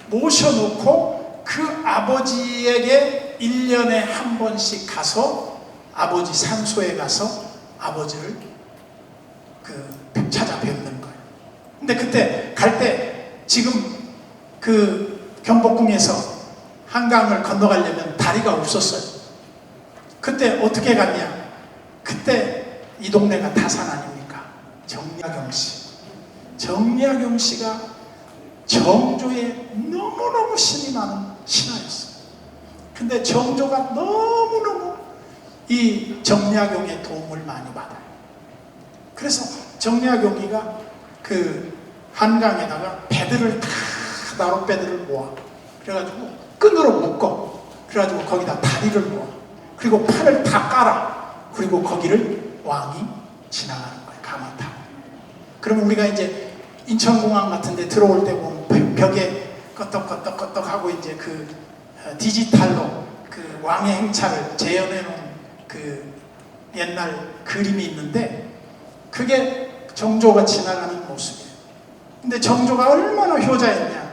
모셔놓고 그 아버지에게 1년에 한 번씩 가서 아버지 산소에 가서 아버지를 찾아 뵙는 거예요. 근데 그때 갈 때 지금 경복궁에서 한강을 건너가려면 다리가 없었어요. 그때 어떻게 갔냐? 그때 이 동네가 다산 아닙니까? 정약용 씨. 정약용 씨가 정조에 너무너무 신이 많은 신하였어요. 근데 정조가 너무너무 이 정약용의 도움을 많이 받아요. 그래서 정약용이가 그 한강에다가 배들을 다 나룻배들을 모아. 그래가지고 끈으로 묶어. 그래가지고 거기다 다리를 모아. 그리고 팔을 다 깔아. 그리고 거기를 왕이 지나가는 거예요. 가마 타고. 그러면 우리가 이제 인천공항 같은 데 들어올 때 보면 벽에 껐덕껐덕껐덕 하고 이제 그 디지털로 그 왕의 행차를 재현해 놓은 그 옛날 그림이 있는데 그게 정조가 지나가는 모습이에요. 근데 정조가 얼마나 효자였냐.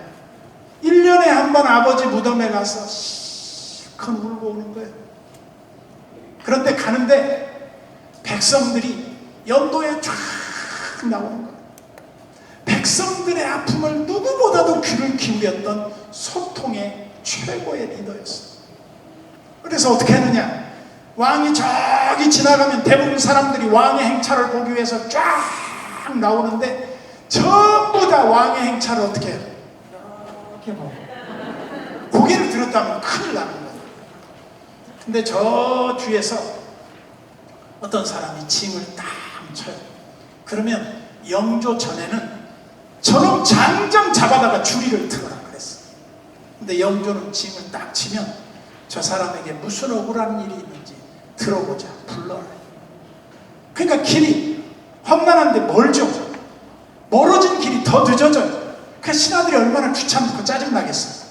1년에 한 번 아버지 무덤에 가서 실컷 울고 오는 거예요. 그런데 가는데 백성들이 연도에 쫙 나오는 거예요. 백성들의 아픔을 누구보다도 귀를 기울였던 소통의 최고의 리더였어요. 그래서 어떻게 하느냐. 왕이 저기 지나가면 대부분 사람들이 왕의 행차를 보기 위해서 쫙 나오는데 전부 다 왕의 행차를 어떻게 해요? 이렇게 보고 고개를 들었다면 큰일 나는 거예요. 근데 저 뒤에서 어떤 사람이 징을 딱 쳐요. 그러면 영조 전에는 저놈 장장 잡아다가 주리를 틀어라 그랬어. 근데 영조는 징을 딱 치면 저 사람에게 무슨 억울한 일이 있는지 들어보자, 불러라. 그러니까 길이 험난한데 멀죠. 멀어진 길이 더 늦어져요. 그 신하들이 얼마나 귀찮고 짜증나겠어요.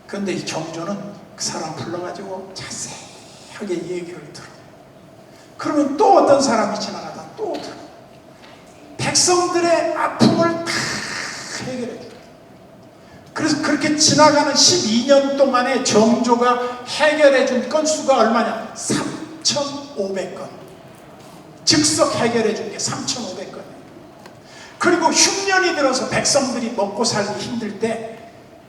그런데 이 정조는 그 사람 불러가지고 자세하게 얘기를 들어. 그러면 또 어떤 사람이 지나가다 또 들어. 백성들의 아픔을 다 해결해 줘. 그래서 그렇게 지나가는 12년 동안에 정조가 해결해 준 건수가 얼마냐? 3,500건. 즉석 해결해 준 게 3,500건. 그리고 흉년이 들어서 백성들이 먹고 살기 힘들 때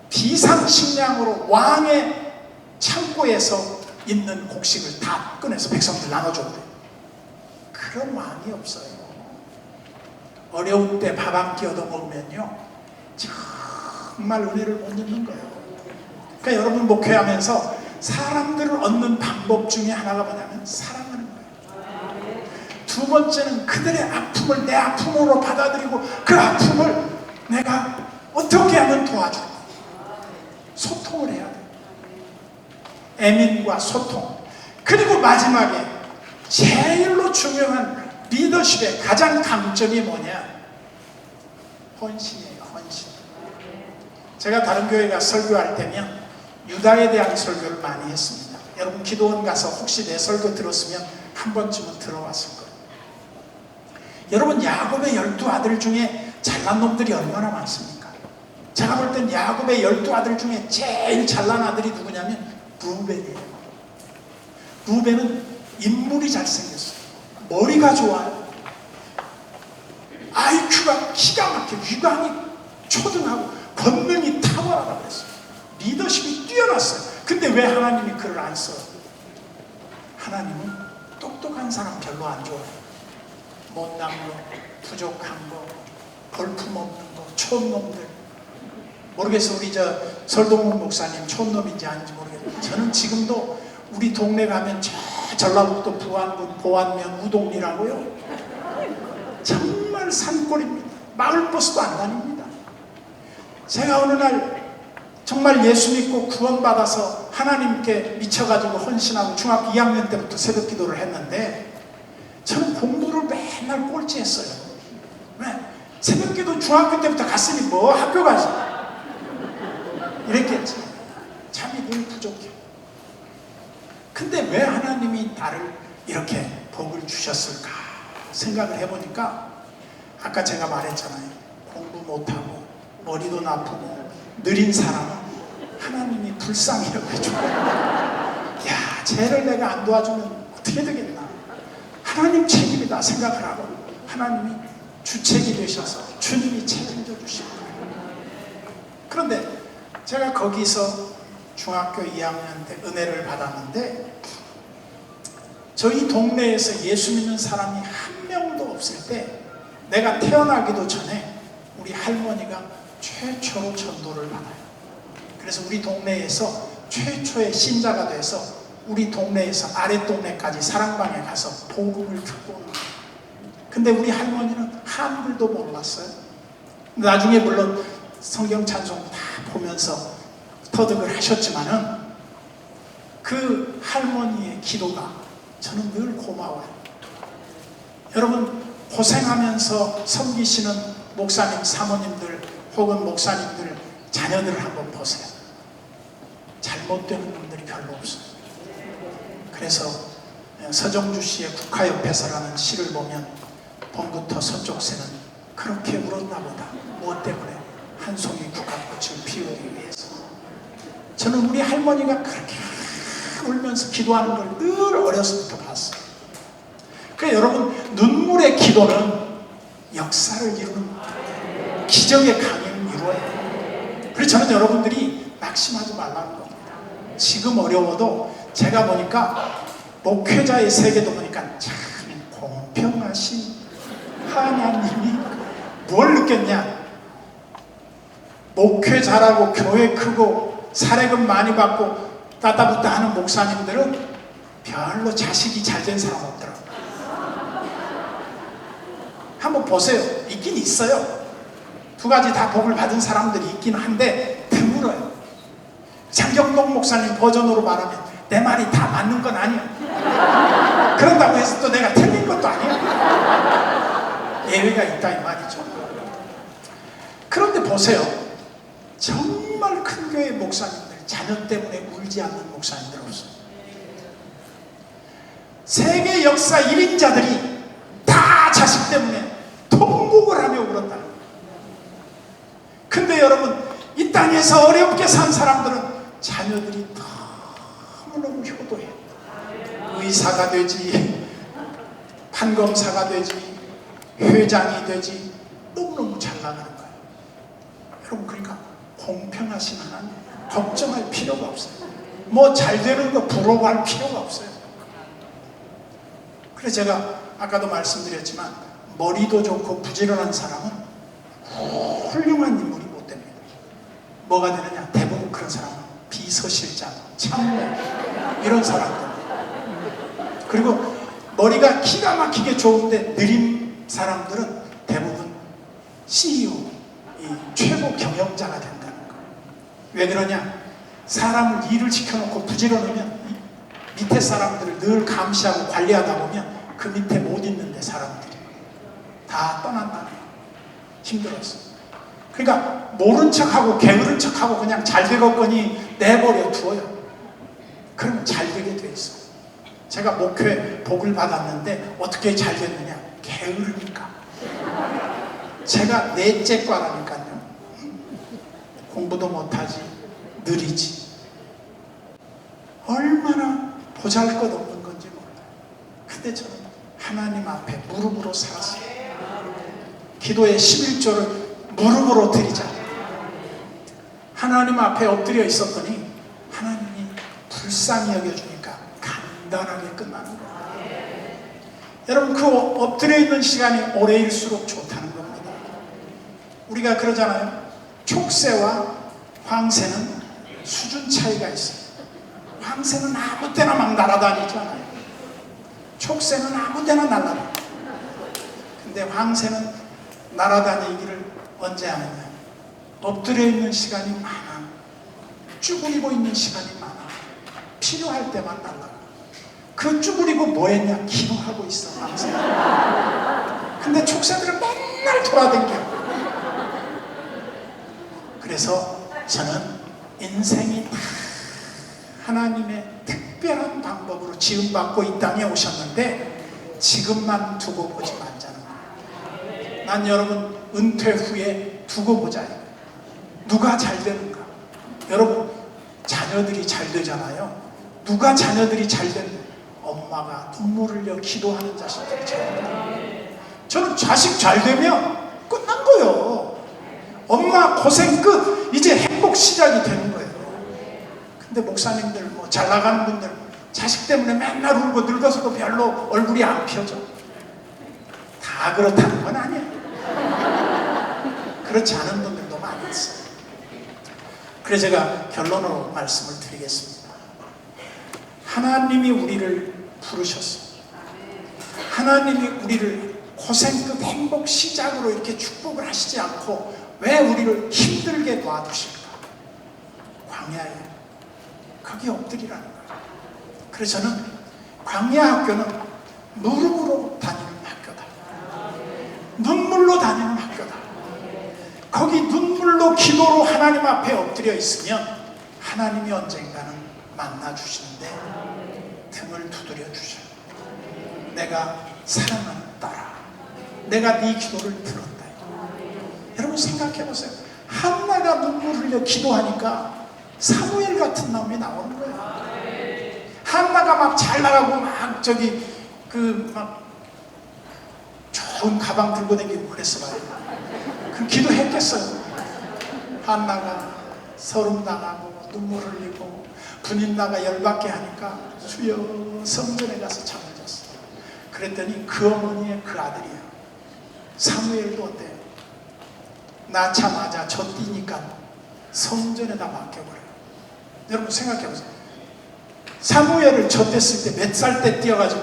비상식량으로 왕의 창고에서 있는 곡식을 다 꺼내서 백성들 나눠줬대요. 그런 왕이 없어요. 어려운 때 밥 한 끼 얻어 먹으면요 정말 은혜를 못 잊는 거예요. 그러니까 여러분 목회하면서 사람들을 얻는 방법 중에 하나가 뭐냐면 사랑하는 거예요. 두 번째는 그들의 아픔을 내 아픔으로 받아들이고 그 아픔을 내가 어떻게 하면 도와줄까? 소통을 해야 돼요. 애민과 소통. 그리고 마지막에 제일로 중요한 리더십의 가장 강점이 뭐냐? 헌신이에요. 헌신. 제가 다른 교회 가서 설교할 때면 유다에 대한 설교를 많이 했습니다. 여러분 기도원 가서 혹시 내 설교 들었으면 한 번쯤은 들어왔을 거예요. 여러분 야곱의 12아들 중에 잘난 놈들이 얼마나 많습니까? 제가 볼 땐 야곱의 12아들 중에 제일 잘난 아들이 누구냐면 루벤이에요. 루벤은 인물이 잘생겼어요. 머리가 좋아요. IQ가 기가 막혀. 유광이 초등하고 권능이 탁월하다고 그랬어요. 리더십이 뛰어났어요. 근데 왜 하나님이 그를 안 써요? 하나님은 똑똑한 사람 별로 안 좋아해요. 못난 거, 부족한 거, 볼품없는 거, 촌놈들. 모르겠어. 우리 저 설동훈 목사님 촌놈인지 아닌지 모르겠어요. 저는 지금도 우리 동네 가면 저 전라북도 부안군 보안면 우동리라고요. 정말 산골입니다. 마을버스도 안 다닙니다. 제가 어느 날 정말 예수 믿고 구원받아서 하나님께 미쳐가지고 헌신하고 중학교 2학년 때부터 새벽 기도를 했는데 저는 공부를 맨날 꼴찌했어요. 왜? 새벽 기도 중학교 때부터 갔으니 뭐 학교 가지. 이랬겠지. 참이 늘 부족해. 근데 왜 하나님이 나를 이렇게 복을 주셨을까 생각을 해보니까 아까 제가 말했잖아요. 공부 못하고 머리도 나쁘고 느린 사람은 하나님이 불쌍해요. 야, 쟤를 내가 안 도와주면 어떻게 되겠나. 하나님 책임이다 생각을 하고 하나님이 주책이 되셔서 주님이 책임져 주시고. 그런데 제가 거기서 중학교 2학년 때 은혜를 받았는데 저희 동네에서 예수 믿는 사람이 한 명도 없을 때 내가 태어나기도 전에 우리 할머니가 최초로 전도를 받아요. 그래서 우리 동네에서 최초의 신자가 돼서 우리 동네에서 아래 동네까지 사랑방에 가서 복음을 듣고 오는 거예요. 근데 우리 할머니는 한글도 몰랐어요. 나중에 물론 성경 찬송 다 보면서 터득을 하셨지만은 그 할머니의 기도가 저는 늘 고마워요. 여러분, 고생하면서 섬기시는 목사님, 사모님들 혹은 목사님들 자녀들을 한번 보세요. 잘못되는 놈들이 별로 없어요. 그래서 서정주 씨의 국화옆에서라는 시를 보면 봄부터 서쪽새는 그렇게 울었나 보다. 무엇 때문에? 한 송이 국화꽃을 피우기 위해서. 저는 우리 할머니가 그렇게 울면서 기도하는 걸 늘 어렸을 때부터 봤어요. 그러니까 여러분, 눈물의 기도는 역사를 이루는 기적의 강림을 이루어요. 그래서 저는 여러분들이 낙심하지 말라는 겁니다. 지금 어려워도 제가 보니까 목회자의 세계도 보니까 참 공평하신 하나님이 뭘 느꼈냐? 목회 잘하고 교회 크고 사례금 많이 받고 따따붙다 하는 목사님들은 별로 자식이 잘된 사람 없더라고요. 한번 보세요. 있긴 있어요. 두 가지 다 복을 받은 사람들이 있긴 한데 드물어요. 장경동 목사님 버전으로 말하면 내 말이 다 맞는 건 아니야. 그런다고 해서 또 내가 틀린 것도 아니야. 예외가 있다 이 말이죠. 그런데 보세요. 정말 큰 교회 목사님들, 자녀 때문에 울지 않는 목사님들 없어요. 세계 역사 1인자들이 다 자식 때문에 통곡을 하며 울었다. 근데 여러분, 이 땅에서 어렵게 산 사람들은 자녀들이 너무너무 효도해. 의사가 되지, 판검사가 되지, 회장이 되지, 너무너무 잘 나가는 거예요. 여러분, 그러니까 공평하신 하나님, 걱정할 필요가 없어요. 뭐 잘 되는 거 부러워할 필요가 없어요. 그래서 제가 아까도 말씀드렸지만 머리도 좋고 부지런한 사람은 훌륭한 인물이 못 됩니다. 뭐가 되느냐? 대부분 그런 사람은 비서실장, 참모 이런 사람들. 그리고 머리가 기가 막히게 좋은데 느린 사람들은 대부분 CEO, 이 최고 경영자가 된다는 거예요. 왜 그러냐? 사람을 일을 시켜놓고 부지런하면 밑에 사람들을 늘 감시하고 관리하다 보면 그 밑에 못 있는데 사람들이 다 떠난다는 거예요. 힘들었어. 그러니까 모른 척하고 게으른 척하고 그냥 잘 되겠거니 내버려 두어요. 그러면 잘 되게 돼 있어. 제가 목회 복을 받았는데 어떻게 잘 됐느냐? 게으르니까. 제가 넷째 과라니까요. 공부도 못하지, 느리지. 얼마나 보잘것없는 건지 몰라요. 근데 저는 하나님 앞에 무릎으로 살았어요. 기도의 11조를 무릎으로 드리자. 하나님 앞에 엎드려 있었더니 하나님이 불쌍히 여겨주니까 간단하게 끝나는 거예요. 여러분, 그 엎드려 있는 시간이 오래일수록 좋다는 겁니다. 우리가 그러잖아요. 촉새와 황새는 수준 차이가 있어요. 황새는 아무 때나 막 날아다니지 않아요. 촉새는 아무 데나 날아다녀요. 근데 황새는 날아다니기를 언제 하느냐? 엎드려 있는 시간이 많아. 쭈그리고 있는 시간이 많아. 필요할 때만 날아가. 그 쭈그리고 뭐 했냐? 기도하고 있어, 황새. 근데 촉새들은 맨날 돌아다녀. 그래서 저는 인생이 다 하나님의 특별한 방법으로 지음받고 이 땅에 오셨는데 지금만 두고 보지 말자는 거예요. 난 여러분 은퇴 후에 두고 보자. 누가 잘 되는가? 여러분, 자녀들이 잘 되잖아요. 누가 자녀들이 잘 되는가? 엄마가 눈물을 흘려 기도하는 자식들이 잘 된다. 저는 자식 잘 되면 끝난 거예요. 엄마 고생 끝. 이제 행복 시작이 되는 거예요. 근데 목사님들, 뭐 잘 나가는 분들 자식 때문에 맨날 울고 늙어서도 별로 얼굴이 안 펴져. 다 그렇다는 건 아니야. 그렇지 않은 분들도 많이 있어요. 그래서 제가 결론으로 말씀을 드리겠습니다. 하나님이 우리를 부르셨어요. 하나님이 우리를 고생 끝 행복 시작으로 이렇게 축복을 하시지 않고 왜 우리를 힘들게 놔두실까? 광야에 거기 엎드리라는 거예요. 그래서 저는 광야 학교는 무릎으로 다니는 학교다. 눈물로 다니는 학교다. 거기 눈물로 기도로 하나님 앞에 엎드려 있으면 하나님이 언젠가는 만나 주시는데 등을 두드려 주셔요. 내가 사랑하는 딸아, 내가 네 기도를 들었다. 여러분 생각해 보세요. 한나가 눈물 흘려 기도하니까 사무엘 같은 놈이 나오는 거예요. 한나가 막 잘 나가고 막 저기 막 좋은 가방 들고 다니고 그랬어 봐요. 그 기도했겠어요. 한나가 서름 당하고 눈물 흘리고 분인나가 열받게 하니까 주여 성전에 가서 잠을 잤어. 그랬더니 그 어머니의 그 아들이야. 사무엘도 어때요? 낳자마자 젖띠니까 성전에다 맡겨버려요. 여러분 생각해보세요. 사무엘을 젖댔을 때 몇 살 때 뛰어가지고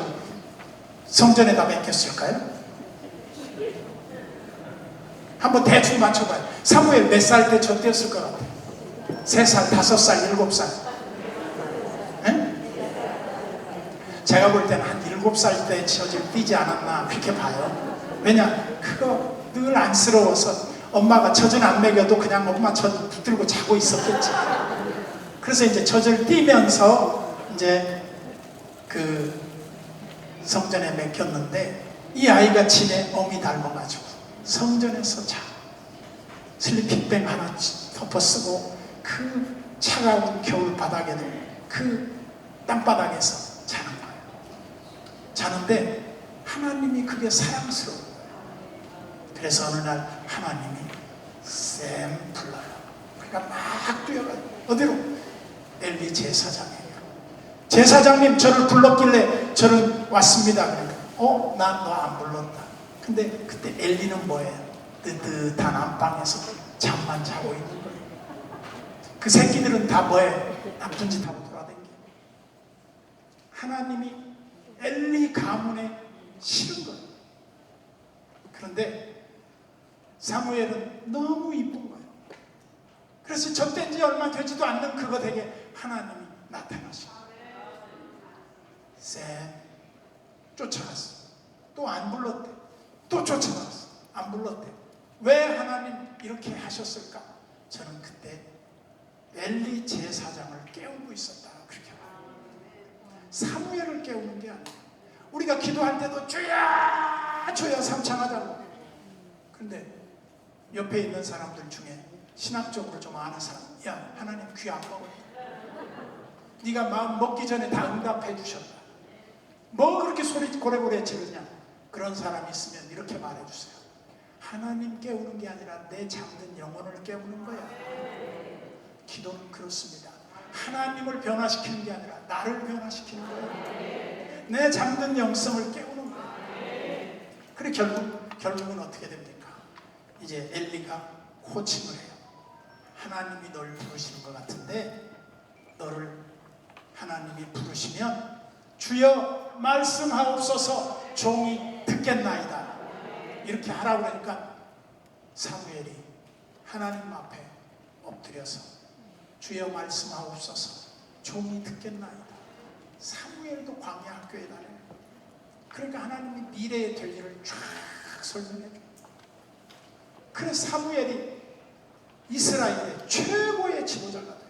성전에다 맡겼을까요? 한번 대충 맞춰봐요. 사무엘 몇 살 때 젖댔을 것 같아요? 3살, 5살, 7살? 제가 볼 때는 한 7살 때 젖을 띄지 않았나 그렇게 봐요. 왜냐? 그거 늘 안쓰러워서 엄마가 젖은 안 먹여도 그냥 엄마 젖 붙들고 자고 있었겠지. 그래서 이제 젖을 띄면서 이제 그 성전에 맡겼는데 이 아이가 집에 어미 닮아가지고 성전에서 자. 슬리핑백 하나 덮어 쓰고 그 차가운 겨울 바닥에도 그 땅바닥에서 자는 거예요. 자는데 하나님이 그게 사랑스러운 거예요. 그래서 어느 날 하나님이 쌤 불러요. 그러니까 막 뛰어가요. 어디로? 엘리 제사장에게. 제사장님 저를 불렀길래 저는 왔습니다. 그러니까 난 너 안 불렀다. 근데 그때 엘리는 뭐예요? 뜨뜻한 안방에서 잠만 자고 있는 거예요. 그 새끼들은 다 뭐예요? 나쁜 짓 하고 돌아다니고. 하나님이 엘리 가문에 싫은 거예요. 그런데 사무엘은 너무 이쁜 거예요. 그래서 젖된 지 얼마 되지도 않는 그거 되게 하나님이 나타나시고 쌤 쫓아갔어. 또 안 불렀대. 또 쫓아갔어. 안 불렀대. 왜 하나님 이렇게 하셨을까? 저는 그때 엘리 제사장을 깨우고 있었다 그렇게 봐요. 사무엘을 깨우는 게 아니에요. 우리가 기도할 때도 주야 주야 삼창하자고. 근데 옆에 있는 사람들 중에 신학적으로 좀 아는 사람, 야 하나님 귀 안 먹었다. 네가 마음 먹기 전에 다 응답해 주셨다. 뭐 그렇게 소리 고래고래 지르냐. 그런 사람이 있으면 이렇게 말해주세요. 하나님 깨우는 게 아니라 내 잠든 영혼을 깨우는 거야. 기도는 그렇습니다. 하나님을 변화시키는 게 아니라 나를 변화시키는 거야. 내 잠든 영성을 깨우는 거야. 그래 결국은 어떻게 됩니까? 이제 엘리가 호칭을 해요. 하나님이 널 부르시는 것 같은데 너를 하나님이 부르시면 주여 말씀하옵소서 종이 듣겠나이다. 이렇게 하라고 그러니까 사무엘이 하나님 앞에 엎드려서 주여 말씀하옵소서 종이 듣겠나이다. 사무엘도 광야 학교에 다녀요. 그러니까 하나님이 미래에 될 일을 쫙 설명해 줘요. 그래서 사무엘이 이스라엘의 최고의 지도자가 돼요.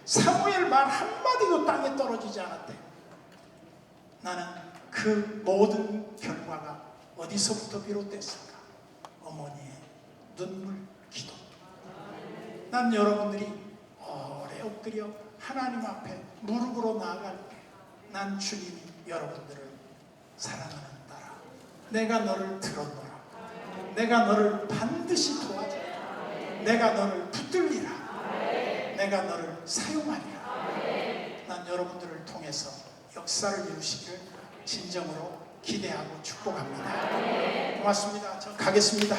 사무엘 말 한마디도 땅에 떨어지지 않았대. 나는 그 모든 결과가 어디서부터 비롯됐을까? 어머니의 눈물 기도. 난 여러분들이 오래 엎드려 하나님 앞에 무릎으로 나아갈 때 난 주님이 여러분들을 사랑하는 딸아, 내가 너를 들었노라. 내가 너를 반드시 도와주리라. 내가 너를 붙들리라. 내가 너를 사용하리라. 난 여러분들을 통해서 역사를 이루시기를 진정으로 기대하고 축복합니다. 고맙습니다. 저 가겠습니다.